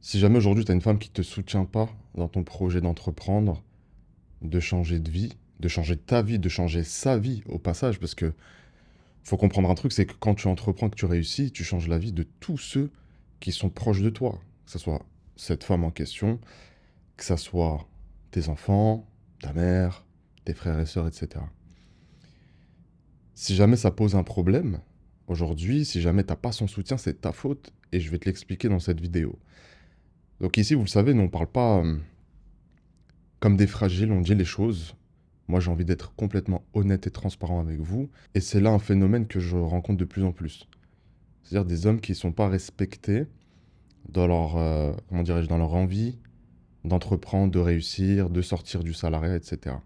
Si jamais aujourd'hui tu as une femme qui te soutient pas dans ton projet d'entreprendre, de changer de vie, de changer ta vie, de changer sa vie au passage, parce que faut comprendre un truc, c'est que quand tu entreprends, que tu réussis, tu changes la vie de tous ceux qui sont proches de toi. Que ce soit cette femme en question, que ce soit tes enfants, ta mère, tes frères et sœurs, etc. Si jamais ça pose un problème, aujourd'hui, si jamais t'as pas son soutien, c'est ta faute, et je vais te l'expliquer dans cette vidéo. Donc ici, vous le savez, nous on parle pas comme des fragiles, on dit les choses. Moi, j'ai envie d'être complètement honnête et transparent avec vous. Et c'est là un phénomène que je rencontre de plus en plus. C'est-à-dire des hommes qui ne sont pas respectés dans leur, comment dirais-je, dans leur envie d'entreprendre, de réussir, de sortir du salariat, etc.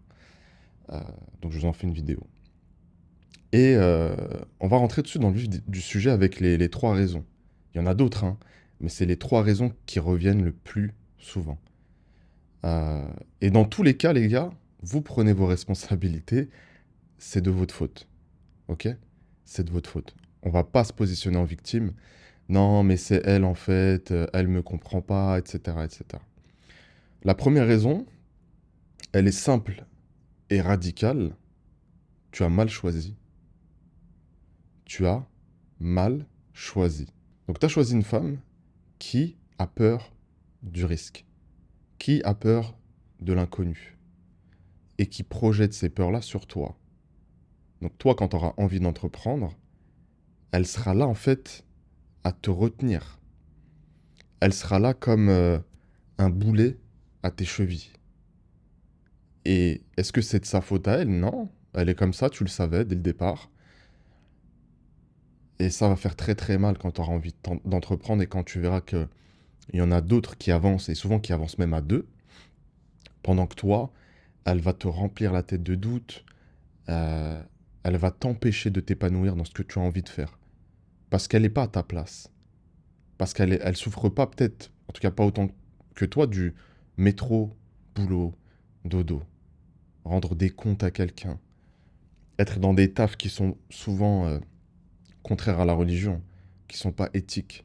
Euh, donc, je vous en fais une vidéo. Et on va rentrer dessus dans le vif du sujet avec les trois raisons. Il y en a d'autres, hein, mais c'est les trois raisons qui reviennent le plus souvent. Euh, et dans tous les cas, les gars, vous prenez vos responsabilités, c'est de votre faute. Ok? C'est de votre faute. On va pas se positionner en victime. Non, mais c'est elle en fait, elle me comprend pas, etc., etc. La première raison, elle est simple et radicale. Tu as mal choisi. Tu as mal choisi. Donc tu as choisi une femme qui a peur du risque, qui a peur de l'inconnu et qui projette ces peurs-là sur toi. Donc toi, quand tu auras envie d'entreprendre, elle sera là en fait à te retenir. Elle sera là comme un boulet à tes chevilles. Et est-ce que c'est de sa faute à elle? Non. Elle est comme ça, tu le savais dès le départ. Et ça va faire très très mal quand tu auras envie d'entreprendre et quand tu verras qu'il y en a d'autres qui avancent, et souvent qui avancent même à deux, pendant que toi, elle va te remplir la tête de doutes, euh, elle va t'empêcher de t'épanouir dans ce que tu as envie de faire. Parce qu'elle n'est pas à ta place. Parce elle souffre pas peut-être, en tout cas pas autant que toi, du métro, boulot, dodo. Rendre des comptes à quelqu'un. Être dans des tafs qui sont souvent contraires à la religion, qui sont pas éthiques.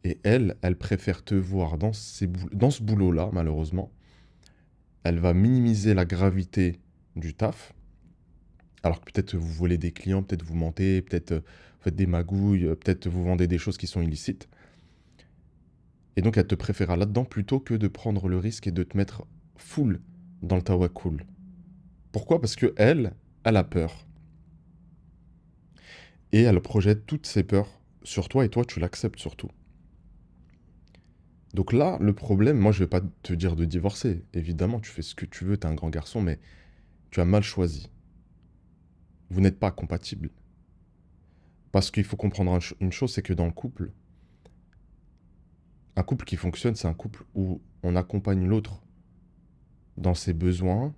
Et elle préfère te voir dans ce boulot-là, malheureusement. Elle va minimiser la gravité du taf, alors que peut-être vous volez des clients, peut-être vous mentez, peut-être vous faites des magouilles, peut-être vous vendez des choses qui sont illicites. Et donc elle te préférera là-dedans plutôt que de prendre le risque et de te mettre full dans le tawakkul. Pourquoi? Parce que elle a peur. Et elle projette toutes ses peurs sur toi et toi tu l'acceptes surtout. Donc là, le problème, moi je vais pas te dire de divorcer. Évidemment, tu fais ce que tu veux, t'es un grand garçon, mais tu as mal choisi. Vous n'êtes pas compatibles. Parce qu'il faut comprendre une chose, c'est que dans le couple, un couple qui fonctionne, c'est un couple où on accompagne l'autre dans ses besoins,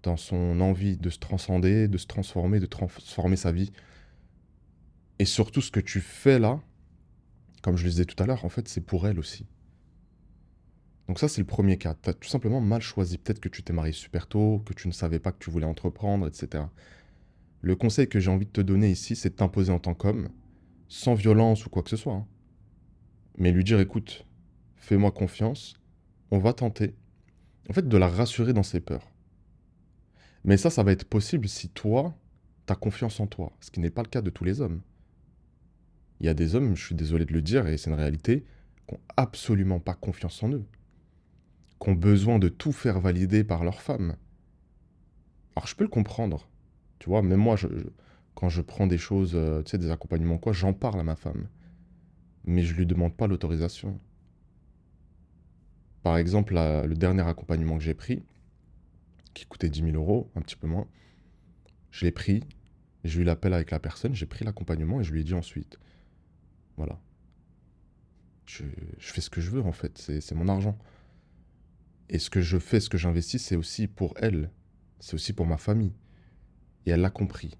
dans son envie de se transcender, de se transformer, de transformer sa vie. Et surtout, ce que tu fais là, comme je le disais tout à l'heure, en fait, c'est pour elle aussi. Donc ça, c'est le premier cas. Tu as tout simplement mal choisi. Peut-être que tu t'es marié super tôt, que tu ne savais pas que tu voulais entreprendre, etc. Le conseil que j'ai envie de te donner ici, c'est de t'imposer en tant qu'homme, sans violence ou quoi que ce soit, hein. Mais lui dire, écoute, fais-moi confiance, on va tenter. En fait, de la rassurer dans ses peurs. Mais ça va être possible si toi, tu as confiance en toi, ce qui n'est pas le cas de tous les hommes. Il y a des hommes, je suis désolé de le dire, et c'est une réalité, qui n'ont absolument pas confiance en eux, qui ont besoin de tout faire valider par leur femme. Alors je peux le comprendre, tu vois, même moi, quand je prends des choses, tu sais, des accompagnements, quoi, j'en parle à ma femme. Mais je lui demande pas l'autorisation. Par exemple, le dernier accompagnement que j'ai pris, qui coûtait 10 000 euros, un petit peu moins, je l'ai pris, j'ai eu l'appel avec la personne, j'ai pris l'accompagnement et je lui ai dit ensuite, voilà, je, je fais ce que je veux en fait, c'est mon argent. Et ce que je fais, ce que j'investis, c'est aussi pour elle, c'est aussi pour ma famille. Et elle l'a compris.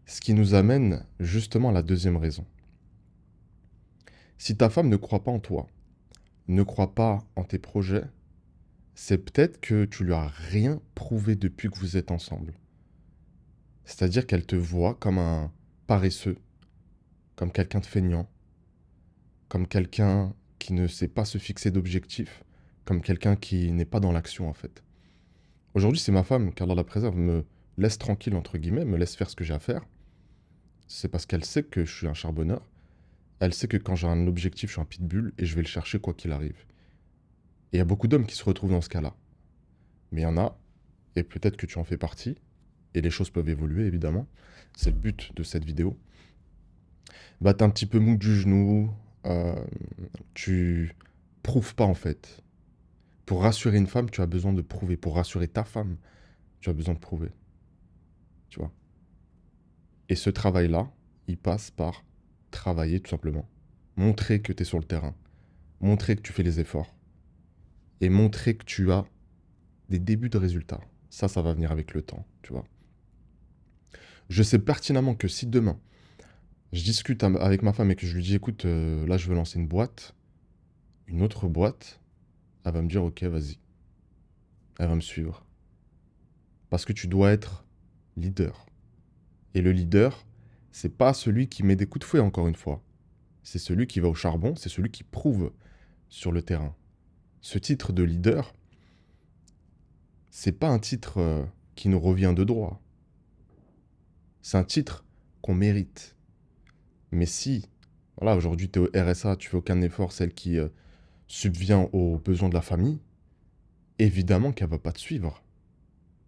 Ce qui nous amène justement à la deuxième raison. Si ta femme ne croit pas en toi, ne croit pas en tes projets, c'est peut-être que tu lui as rien prouvé depuis que vous êtes ensemble. C'est-à-dire qu'elle te voit comme un paresseux, comme quelqu'un de feignant, comme quelqu'un qui ne sait pas se fixer d'objectifs, comme quelqu'un qui n'est pas dans l'action en fait. Aujourd'hui, c'est ma femme, qu'Allah la préserve, me laisse tranquille, entre guillemets, me laisse faire ce que j'ai à faire. C'est parce qu'elle sait que je suis un charbonneur. Elle sait que quand j'ai un objectif, je suis un pitbull et je vais le chercher quoi qu'il arrive. Et il y a beaucoup d'hommes qui se retrouvent dans ce cas-là. Mais il y en a, et peut-être que tu en fais partie, et les choses peuvent évoluer évidemment. C'est le but de cette vidéo. Bah, t'es un petit peu mou du genou, euh, tu prouves pas en fait. Pour rassurer une femme, tu as besoin de prouver. Pour rassurer ta femme, tu as besoin de prouver. Tu vois. Et ce travail-là, il passe par travailler tout simplement. Montrer que tu es sur le terrain. Montrer que tu fais les efforts. Et montrer que tu as des débuts de résultats. Ça va venir avec le temps, tu vois. Je sais pertinemment que si demain, je discute avec ma femme et que je lui dis, écoute, là, je veux lancer une autre boîte, elle va me dire, ok, vas-y. Elle va me suivre. Parce que tu dois être leader. Et le leader, c'est pas celui qui met des coups de fouet, encore une fois. C'est celui qui va au charbon, c'est celui qui prouve sur le terrain. Ce titre de leader, c'est pas un titre qui nous revient de droit. C'est un titre qu'on mérite. Mais si, voilà, aujourd'hui tu es au RSA, tu fais aucun effort, celle qui subvient aux besoins de la famille, évidemment qu'elle va pas te suivre.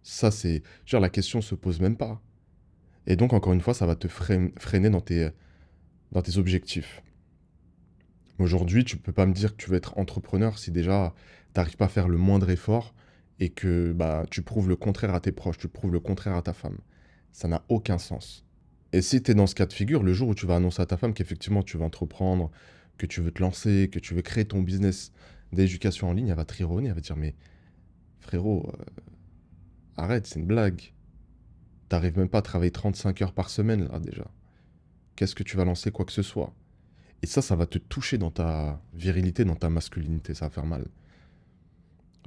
Ça, c'est... Genre, la question se pose même pas. Et donc, encore une fois, ça va te freiner dans tes objectifs. Aujourd'hui, tu peux pas me dire que tu veux être entrepreneur si déjà t'arrives pas à faire le moindre effort et que bah, tu prouves le contraire à tes proches, tu prouves le contraire à ta femme. Ça n'a aucun sens. Et si tu es dans ce cas de figure, le jour où tu vas annoncer à ta femme qu'effectivement tu veux entreprendre, que tu veux te lancer, que tu veux créer ton business d'éducation en ligne, elle va te rironner, elle va te dire mais frérot, arrête, c'est une blague. T'arrives même pas à travailler 35 heures par semaine là déjà. Qu'est-ce que tu vas lancer quoi que ce soit? Et ça va te toucher dans ta virilité, dans ta masculinité, ça va faire mal.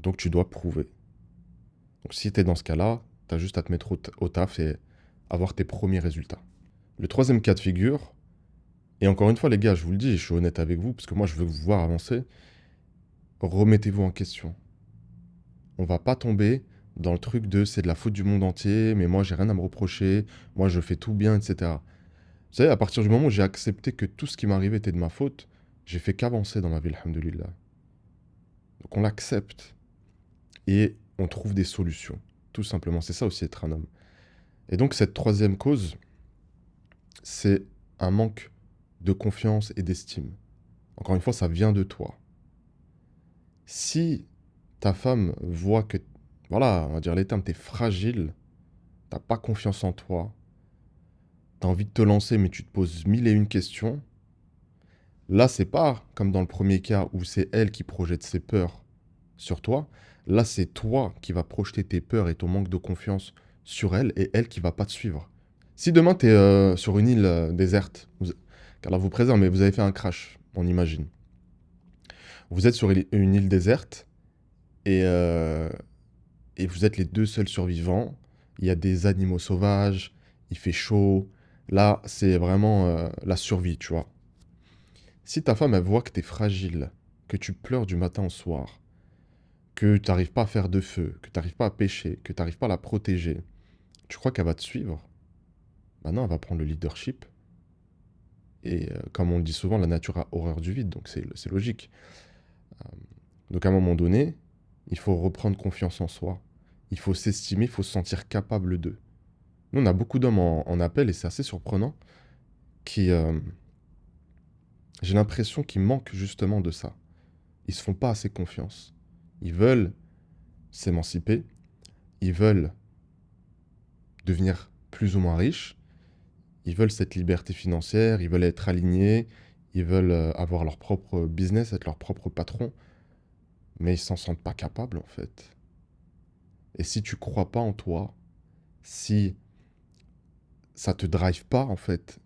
Donc tu dois prouver. Donc si tu es dans ce cas-là, tu as juste à te mettre au taf et avoir tes premiers résultats. Le troisième cas de figure, et encore une fois les gars, je vous le dis, je suis honnête avec vous, parce que moi je veux vous voir avancer, remettez-vous en question. On va pas tomber dans le truc de c'est de la faute du monde entier, mais moi j'ai rien à me reprocher, moi je fais tout bien, etc. Vous savez, à partir du moment où j'ai accepté que tout ce qui m'arrivait était de ma faute, j'ai fait qu'avancer dans ma vie, alhamdoulilah. Donc on l'accepte et on trouve des solutions. Tout simplement, c'est ça aussi être un homme. Et donc cette troisième cause, c'est un manque de confiance et d'estime. Encore une fois, ça vient de toi. Si ta femme voit que, voilà, on va dire les termes, t'es fragile, t'as pas confiance en toi, t'as envie de te lancer mais tu te poses mille et une questions, là c'est pas comme dans le premier cas où c'est elle qui projette ses peurs sur toi, là c'est toi qui vas projeter tes peurs et ton manque de confiance sur elle et elle qui va pas te suivre. Si demain tu es sur une île déserte, car là vous préserve, mais vous avez fait un crash, on imagine. Vous êtes sur une île déserte et, euh, et vous êtes les deux seuls survivants. Il y a des animaux sauvages, il fait chaud. Là, c'est vraiment la survie, tu vois. Si ta femme, elle voit que tu es fragile, que tu pleures du matin au soir, que tu n'arrives pas à faire de feu, que tu n'arrives pas à pêcher, que tu n'arrives pas à la protéger, tu crois qu'elle va te suivre? Bah non, elle va prendre le leadership. Et comme on le dit souvent, la nature a horreur du vide, donc c'est logique. Donc à un moment donné, il faut reprendre confiance en soi. Il faut s'estimer, il faut se sentir capable d'eux. Nous, on a beaucoup d'hommes en appel, et c'est assez surprenant, qui, j'ai l'impression qu'ils manquent justement de ça. Ils se font pas assez confiance. Ils veulent s'émanciper, ils veulent devenir plus ou moins riches, ils veulent cette liberté financière, ils veulent être alignés, ils veulent avoir leur propre business, être leur propre patron, mais ils s'en sentent pas capables en fait. Et si tu crois pas en toi, si ça te drive pas en fait,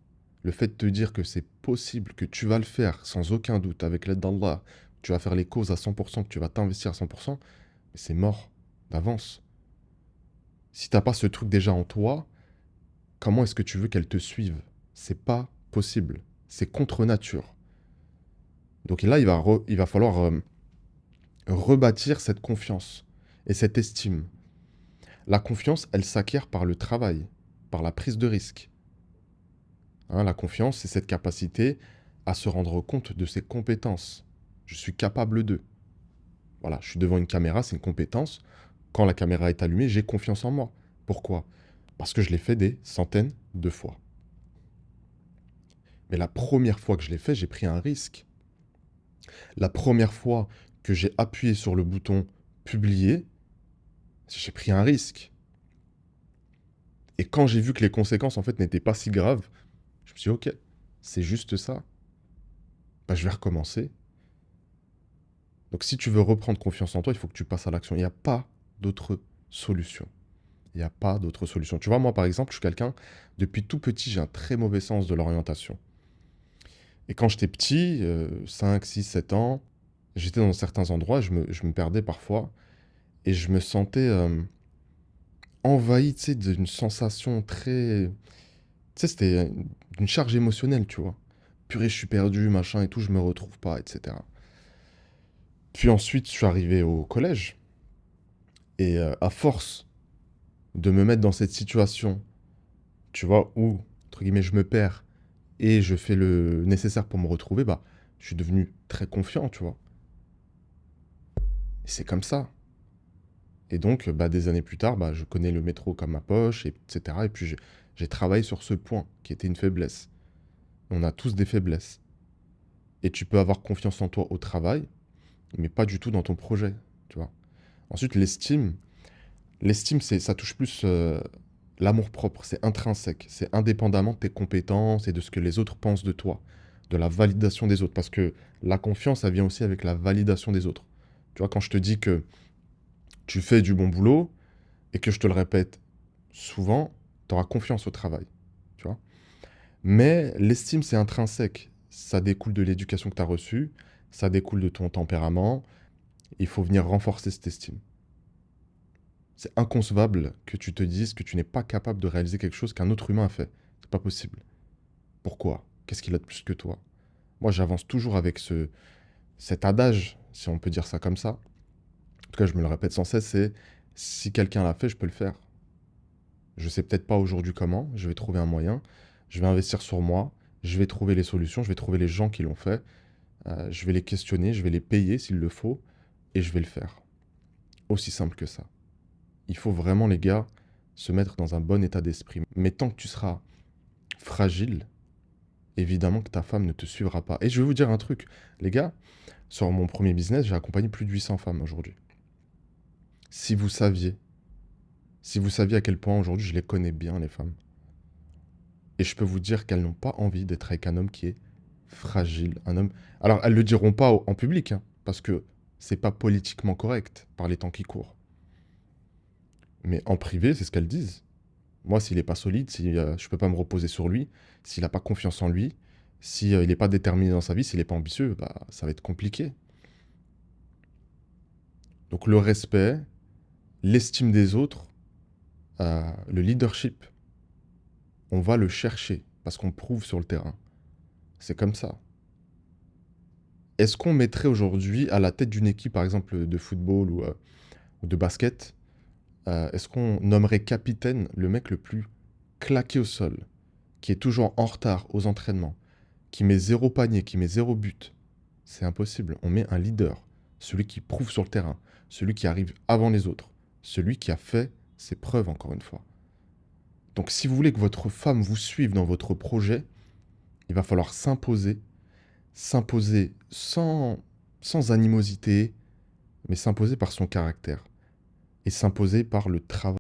le fait de te dire que c'est possible, que tu vas le faire sans aucun doute, avec l'aide d'Allah, tu vas faire les causes à 100%, que tu vas t'investir à 100%, mais c'est mort d'avance. Si t'as pas ce truc déjà en toi, comment est-ce que tu veux qu'elle te suive? C'est pas possible. C'est contre nature. Donc là, il va falloir rebâtir cette confiance et cette estime. La confiance, elle s'acquiert par le travail, par la prise de risque. Hein, la confiance, c'est cette capacité à se rendre compte de ses compétences. Je suis capable d'eux. Voilà, je suis devant une caméra, c'est une compétence. Quand la caméra est allumée, j'ai confiance en moi. Pourquoi? Parce que je l'ai fait des centaines de fois. Mais la première fois que je l'ai fait, j'ai pris un risque. La première fois que j'ai appuyé sur le bouton publier, j'ai pris un risque. Et quand j'ai vu que les conséquences, en fait, n'étaient pas si graves, je me suis dit, ok, c'est juste ça. Bah, je vais recommencer. Donc, si tu veux reprendre confiance en toi, il faut que tu passes à l'action. Il n'y a pas d'autre solution. Il n'y a pas d'autre solution. Tu vois, moi, par exemple, je suis quelqu'un, depuis tout petit, j'ai un très mauvais sens de l'orientation. Et quand j'étais petit, 5, 6, 7 ans, j'étais dans certains endroits, je me perdais parfois, et je me sentais envahi, tu sais, d'une sensation très... Tu sais, c'était une charge émotionnelle, tu vois. Purée, je suis perdu, machin et tout, je me retrouve pas, etc. Puis ensuite, je suis arrivé au collège, et à force de me mettre dans cette situation, tu vois, où, entre guillemets, je me perds, et je fais le nécessaire pour me retrouver, bah, je suis devenu très confiant, tu vois. Et c'est comme ça. Et donc, bah, des années plus tard, bah, je connais le métro comme ma poche, etc. Et puis, j'ai travaillé sur ce point qui était une faiblesse. On a tous des faiblesses. Et tu peux avoir confiance en toi au travail, mais pas du tout dans ton projet, tu vois. Ensuite, l'estime. L'estime, ça touche plus l'amour-propre. C'est intrinsèque. C'est indépendamment de tes compétences et de ce que les autres pensent de toi. De la validation des autres. Parce que la confiance, ça vient aussi avec la validation des autres. Tu vois, quand je te dis que tu fais du bon boulot et que je te le répète souvent, tu auras confiance au travail, tu vois. Mais l'estime, c'est intrinsèque. Ça découle de l'éducation que tu as reçue, ça découle de ton tempérament. Il faut venir renforcer cette estime. C'est inconcevable que tu te dises que tu n'es pas capable de réaliser quelque chose qu'un autre humain a fait. C'est pas possible. Pourquoi? Qu'est-ce qu'il a de plus que toi? Moi, j'avance toujours avec cet adage, si on peut dire ça comme ça. En tout cas, je me le répète sans cesse, c'est si quelqu'un l'a fait, je peux le faire. Je sais peut-être pas aujourd'hui comment, je vais trouver un moyen, je vais investir sur moi, je vais trouver les solutions, je vais trouver les gens qui l'ont fait, je vais les questionner, je vais les payer s'il le faut, et je vais le faire. Aussi simple que ça. Il faut vraiment, les gars, se mettre dans un bon état d'esprit. Mais tant que tu seras fragile, évidemment que ta femme ne te suivra pas. Et je vais vous dire un truc, les gars, sur mon premier business, j'ai accompagné plus de 800 femmes aujourd'hui. Si vous saviez, si vous saviez à quel point aujourd'hui je les connais bien, les femmes. Et je peux vous dire qu'elles n'ont pas envie d'être avec un homme qui est fragile, un homme... Alors, elles le diront pas en public, hein, parce que c'est pas politiquement correct par les temps qui courent. Mais en privé, c'est ce qu'elles disent. Moi, s'il n'est pas solide, si je peux pas me reposer sur lui, s'il n'a pas confiance en lui, s'il n'est pas déterminé dans sa vie, s'il n'est pas ambitieux, bah, ça va être compliqué. Donc le respect, l'estime des autres, le leadership, on va le chercher parce qu'on prouve sur le terrain. C'est comme ça. Est-ce qu'on mettrait aujourd'hui à la tête d'une équipe, par exemple de football ou de basket, est-ce qu'on nommerait capitaine le mec le plus claqué au sol, qui est toujours en retard aux entraînements, qui met 0 panier, qui met 0 but? C'est impossible. On met un leader, celui qui prouve sur le terrain, celui qui arrive avant les autres, celui qui a fait ses preuves, encore une fois. Donc si vous voulez que votre femme vous suive dans votre projet, il va falloir s'imposer sans animosité, mais s'imposer par son caractère et s'imposer par le travail.